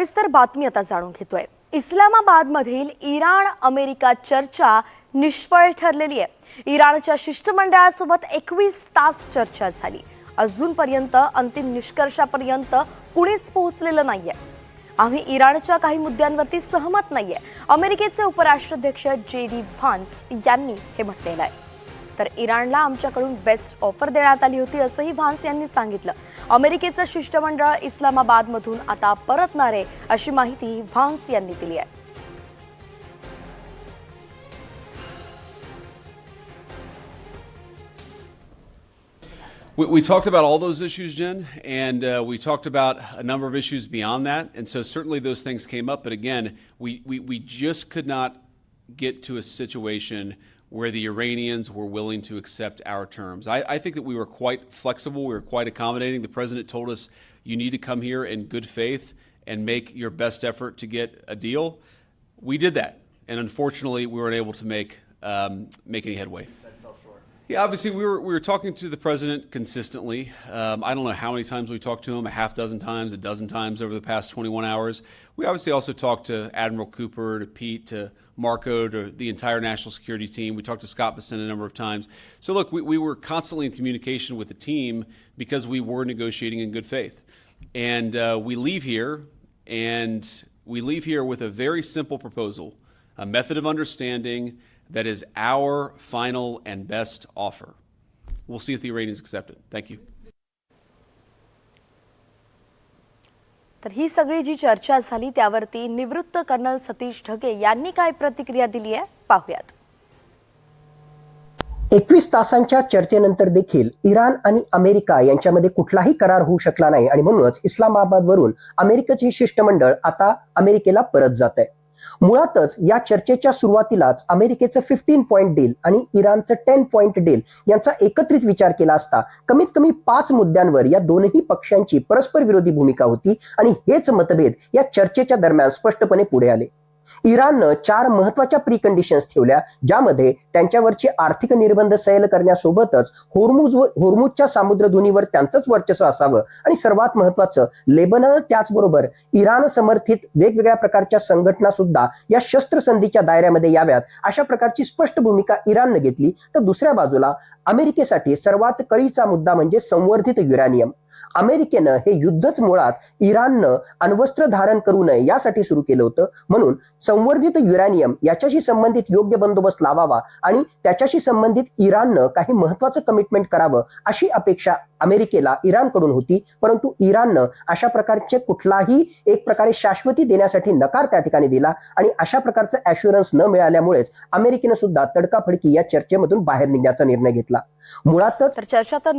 सविस्तर बातमी आता जाणून घेतोय। इस्लामाबादमधील इराण अमेरिका चर्चा निष्फळ ठरलेली आहे। इराणच्या शिष्टमंडळासोबत 21 तास चर्चा झाली। अजूनपर्यंत अंतिम निष्कर्षापर्यंत कुणीच पोहोचलेलं नाहीये। आम्ही इराणच्या काही मुद्द्यांवरती सहमत नाहीये, अमेरिकेचे उपराष्ट्राध्यक्ष JD व्हान्स यांनी हे म्हटलेलं आहे। तर इराणला आमच्याकडून बेस्ट ऑफर देण्यात आली होती असंही व्हान्स यांनी सांगितलं। अमेरिकेचं शिष्टमंडळ इस्लामाबादमधून आता परतणार आहे अशी माहिती व्हान्स यांनी दिली आहे। We talked about all those issues, Jen, and we talked about a number of issues beyond that, and so certainly those things came up. But again, we just could not get to a situation where the Iranians were willing to accept our terms. I think that we were quite flexible, we were quite accommodating. The president told us, you need to come here in good faith and make your best effort to get a deal. We did that, and unfortunately, we weren't able to make any headway. Yeah, obviously we were talking to the president consistently. I don't know how many times we talked to him, a half dozen times, a dozen times over the past 21 hours. We obviously also talked to Admiral Cooper, to Pete, to Marco, to the entire national security team. We talked to Scott Bessent a number of times. So look, we were constantly in communication with the team because we were negotiating in good faith. And we leave here with a very simple proposal, a method of understanding that is our final and best offer. We'll see if the Iranians accept it. Thank you. तर ही सगळी जी चर्चा झाली त्यावरती निवृत्त colonel Satish Dhage यांनी काय प्रतिक्रिया दिली आहे पाहूयात। 21 तासांच्या चर्चेनंतर देखील इराण आणि अमेरिका यांच्यामध्ये कुठलाही करार होऊ शकला नाही आणि म्हणूनच इस्लामाबादवरून अमेरिकेचे शिष्टमंडळ आता अमेरिकेला परत जात आहे। मुळातच या चर्चेच्या सुरुवातीलाच अमेरिकेचं 15 पॉइंट डील आणि इराणचं 10 पॉइंट डील यांचा एकत्रित विचार केला असता कमीत कमी 5 मुद्द्यांवर या दोन्ही पक्षांची परस्पर विरोधी भूमिका होती आणि हेच मतभेद या चर्चेच्या दरम्यान स्पष्टपणे पुढे आले। इराणनं 4 महत्वाच्या प्रीकंडिशन्स ठेवल्या, ज्यामध्ये त्यांच्यावरचे आर्थिक निर्बंध सैल करण्यासोबतच होर्मुझच्या सामुद्रधुनीवर त्यांचंच वर्चस्व असावं आणि सर्वात महत्वाचं लेबनन त्याचबरोबर इराण समर्थित वेगवेगळ्या प्रकारच्या संघटना सुद्धा या शस्त्रसंधीच्या दायऱ्यामध्ये याव्यात अशा प्रकारची स्पष्ट भूमिका इराणनं घेतली। तर दुसऱ्या बाजूला अमेरिकेसाठी सर्वात कळीचा मुद्दा म्हणजे संवर्धित युरेनियम। अमेरिकेनं हे युद्धच मुळात इराणनं अण्वस्त्र धारण करू नये यासाठी सुरू केलं होतं, म्हणून संवर्धित युरेनियम याच्याशी संबंधित योग्य बंदोबस्त लावावा आणि त्याच्याशी संबंधित इराणनं काही महत्वाचं कमिटमेंट करावं अशी अपेक्षा अमेरिकेला इराणकडून होती। परंतु इराणनं अशा प्रकारचे कुठलाही एक प्रकारे शाश्वती देण्यासाठी नकार त्या ठिकाणी दिला आणि अशा प्रकारचं ॲश्युरन्स न मिळाल्यामुळेच अमेरिकेनं सुद्धा तडकाफडकी या चर्चेमधून बाहेर निघण्याचा निर्णय घेतला। मुळातच तर चर्चा तर